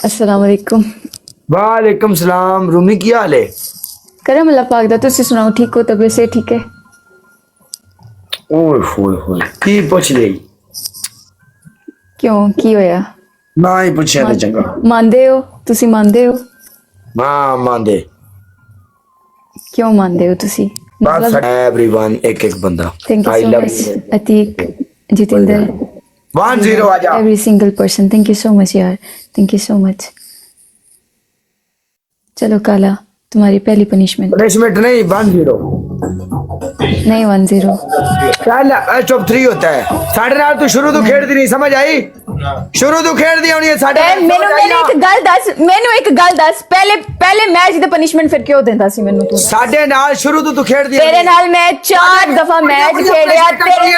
अस्सलाम वालेकुम। वालेकुम सलाम। रूमी की हाल है? करम अल्लाह पाक दा, तुसी सुनाओ, ठीक हो? तबीयत से ठीक है? ओए होए होए की पूछ गई? क्यों की होया? ना ही पूछया ते चंगा। मानदे हो? तुसी मानदे हो? हाँ मांदे। क्यों मानदे हो तुसी? बस मतलब एवरीवन एक एक बंदा। Thank you I so love much you. Atiq, Jitendra, 1-0 आजा। Every single person, thank you so much यार, थैंक यू सो मच। चलो काला, तुम्हारी पहली पनिशमेंट। पनिशमेंट नहीं 1-0। नहीं 1-0। चल चुप 3 होता है साढ़े नाल। तू शुरू तो खेड़ दी नहीं समझ आई? शुरू तो खेड़ दी होनी है साढ़े नाल। ਮੈਨੂੰ ਇੱਕ ਗੱਲ ਦੱਸ, ਪਹਿਲੇ ਮੈਚ ਦੀ ਪਨਿਸ਼ਮੈਂਟ ਫਿਰ ਕਿਉਂ ਦਿੰਦਾ ਸੀ ਮੈਨੂੰ ਤੂੰ? साढ़े नाल शुरू तो तू खेड़ दी। तेरे नाल मैं 4 दफा मैच खेलिया, तेरे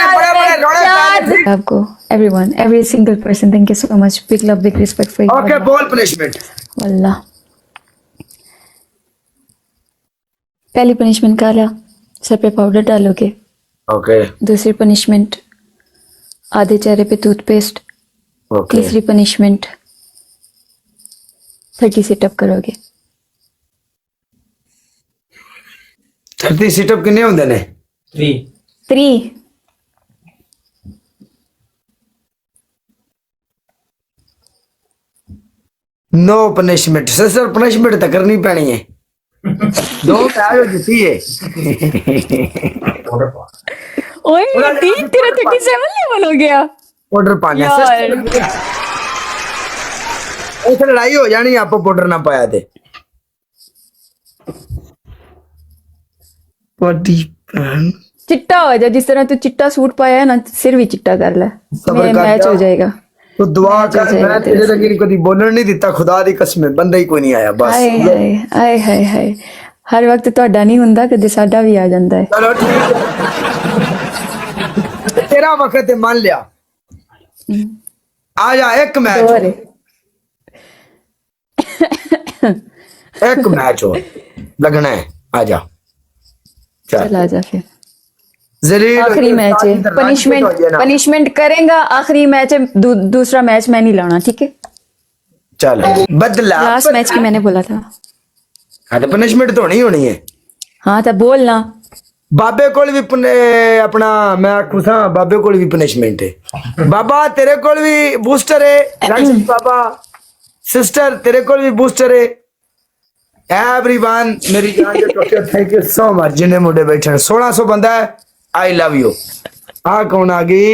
नाल आपको everyone, every single person, thank you so much, big love, big respect for you. Okay बोल पनिशमेंट। वल्लाह पहली पनिशमेंट काला, सर पे पाउडर डालोगे। ओके दूसरी पनिशमेंट आधे चेहरे पे टूथपेस्ट। ओके तीसरी पनिशमेंट 30 सिटअप करोगे। 30 सिटअप किन्ने होंदे ने? 3 नो पनिशमेंट। सर पनिशमेंट तो करनी पैनी है। दो मैच जीती है। ओए तेरा 37 लेवल हो गया पाउडर पाने यार। ऐसे लड़ाई हो जानी आप पाउडर ना पाया थे। चिट्टा हो जा, जिस तरह तू चिट्टा सूट पाया है ना, सिर भी चिट्टा कर ले, सबर मेरे कर मैच जा। हो जाएगा। तो दुआ मैच हो कर। जाएगा मैं तेरे तेरे से। लगी कभी बोलने नहीं दिता, खुदा दी कसम है, बंदा ही कोई नहीं आया बस। हाय हाय हाय हाय हाय, हर वक्त ਤੁਹਾਡਾ ਨਹੀਂ ਹੁੰਦਾ, ਕਦੇ ਸਾਡਾ ਵੀ ਆ ਜਾਂਦਾ ਹੈ। चलो ठीक है। तेरा वक्त है मान लिया। आ जा एक मैच और एक मैच हो लगना है। आ जा चल। चल आजा फिर। जलील हो आखिरी जाए, मैच सारी है, तरह पनिशमेंट हो जाए ना। पनिशमेंट करेगा, आखिरी मैच है, दूसरा मैच मैं नहीं लाना, ठीक है? चल बदला लास्ट मैच की मैंने बोला था। हाँ तो पनिशमेंट तो नहीं होनी है। हाँ तो बोलना। बाबे कोल भी अपना मैं खुशा बाबे कोल भी पनिशमेंट है। बाबा तेरे कोल भी बूस्टर है। राक्षस बाबा सिस्टर तेरे कोल भी बूस्टर है। एवरीवन मेरी जान के टोके थैंक यू सो मच। जिन्हें मुंडे बैठे 1600 बंदा है। I love you. आ कौन आ गई?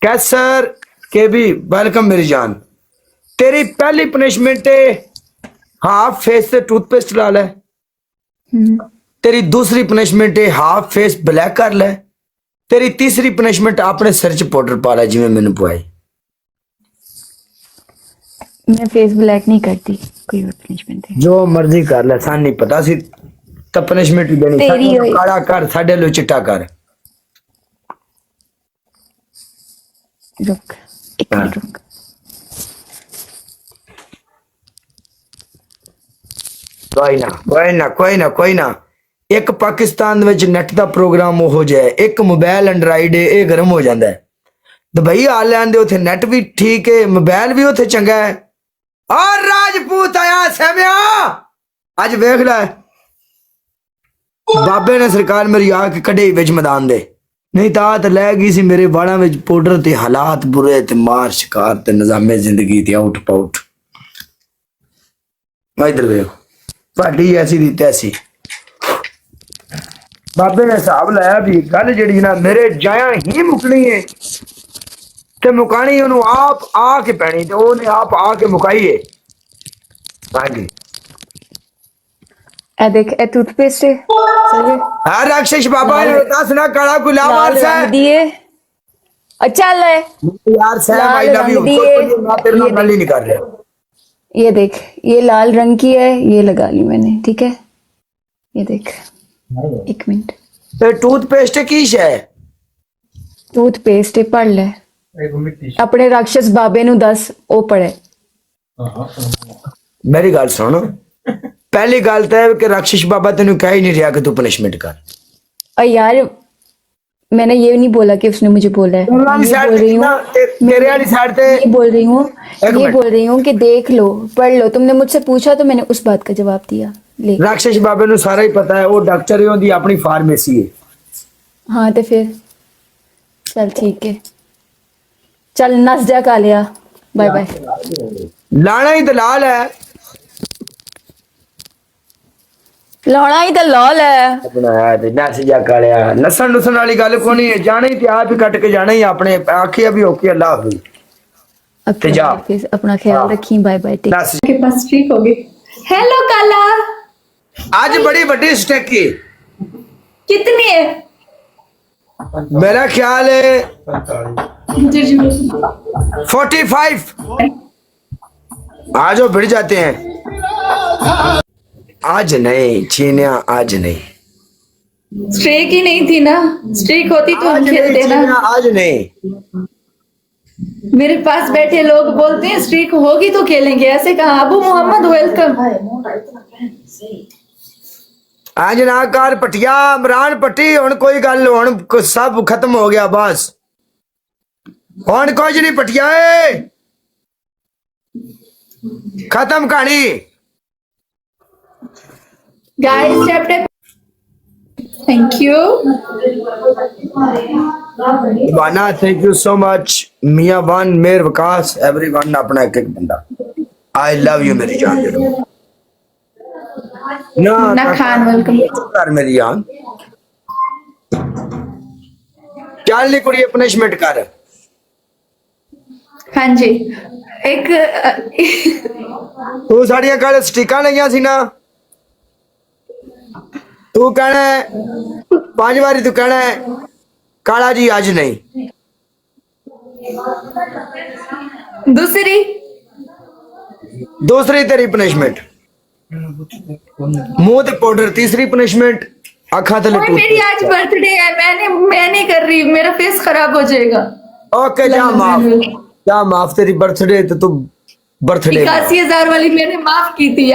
कैसर के भी वेलकम मेरी जान। तेरी पहली पनिशमेंट है हाफ फेस से टूथपेस्ट ला ले। तेरी दूसरी पनिशमेंट है हाफ फेस ब्लैक कर ले। तेरी तीसरी पनिशमेंट अपने सिर च पाउडर पा ले जिवें मैनू पवाई। मैं फेस ब्लैक नहीं करती, कोई और पनिशमेंट है? जो मर्जी कर ले, सान नहीं पता सी तो पनिशमेंट ही देनी। तेरी साडे होई। काला कर, साडे लो चिट्टा कर। रुक एक मिनट रुक। कोई ना कोई ना कोई ना कोई ना। एक पाकिस्तान विच नेट दा प्रोग्राम हो जाए, एक मोबाइल एंड्राइड है, ये गर्म हो जाता है। दुबई आ लैन दे, उथे नेट भी ठीक है, मोबाइल भी उथे चंगा है। और राजपूत आया सेविया अज वेख लै। बाबे ने सरकार मेरी आके कढ़े विच मैदान दे, नहीं तो लै गई सी मेरे वालों विच पाउडर ते हालात बुरे ते मार शिकार ते निजामे जिंदगी ते आउट पाउट। इधर वेख पार्टी ऐसी दी तैसी। बाबे ने हिसाब लाया भी गल जी ना मेरे जाया ही मुकनी है ते मुकानी ओनू आप आके पैनी ते ओने आप आके मुकाई है। हाँ जी ए देख, ए टूथपेस्ट है, सही है? हाँ राक्षस बाबा ने दस ना काला गुलाब लाल मार रंग दिए। अच्छा ले यार Sam Lal I love you. रंग दिए। मैं तेरे नाल गल ही नहीं कर रहा। ये देख, ये लाल रंग की है, ये लगा ली मैंने, ठीक है? ये देख, एक मिनट। ते टूथपेस्ट की है? टूथपेस्ट है, पढ़ ले अपने राक्षस बाबे नु दस, ओ पढ़े। मेरी गल सुन, पहली गल तो है कि राक्षस बाबा तेन कह ही नहीं रहा कि तू पनिशमेंट कर। और यार मैंने ये नहीं बोला कि उसने मुझे बोला है, मैं ये बोल रही हूँ, तेरे वाली साइड पे ये बोल रही हूँ, एक ये मिनट। बोल रही हूँ कि देख लो, पढ़ लो। तुमने मुझसे पूछा तो मैंने उस बात का जवाब दिया। ले राक्षस बाबे नु सारा ही पता है, वो डॉक्टर ही होंदी अपनी फार्मेसी है। हाँ तो फिर चल ठीक है, चल नस जा कालिया, बाय बाय। लाना ही दलाल है लाना ही तो लाल है। अपना है ते नस जा कालिया, नसन नुसन वाली गल कोनी है, जाना ही ते आप ही कट के जाना ही अपने आखिया भी ओके अल्लाह हाफिज। अपना जा। हाफिज, अपना ख्याल रखी, बाय बाय टेक। नस के पास ठीक हो गई। हेलो काला, आज बड़ी बड़ी स्टेक की कितनी है? मेरा ख्याल है जी जी 45। आज वो भिड़ जाते हैं। आज नहीं चीनिया, आज नहीं, स्ट्रेक ही नहीं थी ना, स्ट्रेक होती तो हम आज नहीं खेलते चीनिया, ना। आज नहीं। मेरे पास बैठे लोग बोलते हैं स्ट्रेक होगी तो खेलेंगे, ऐसे कहा। अबू मोहम्मद वेलकम। आज ना कर पटिया इमरान पट्टी, हुन कोई गल हुन सब खत्म हो गया बस, हुन कुछ नहीं पटिया ए। खत्म कहानी। Guys chapter, thank you. Wanna thank you so much. मियां वन मेर विकास एवरीवन अपना एक एक बंदा। आई लव यू मेरी जान। ना खान वेलकम। कर मेरी जान, चल नी कुड़िए पनिशमेंट कर। हाँ जी, एक तू साड़ियां कल स्टिकां लगियां सी ना, तू कहना है 5 बारी, तू कहना है काला जी आज नहीं। दूसरी तेरी पनिशमेंट मुंह ते पाउडर, तीसरी पनिशमेंट अखा थले ओए, मेरी आज बर्थडे है, मैं नहीं कर रही, मेरा फेस खराब हो जाएगा। ओके जा माफ, जा माफ। तेरी बर्थडे तो तू बर्थडे 81,000 वाली मैंने माफ की थी।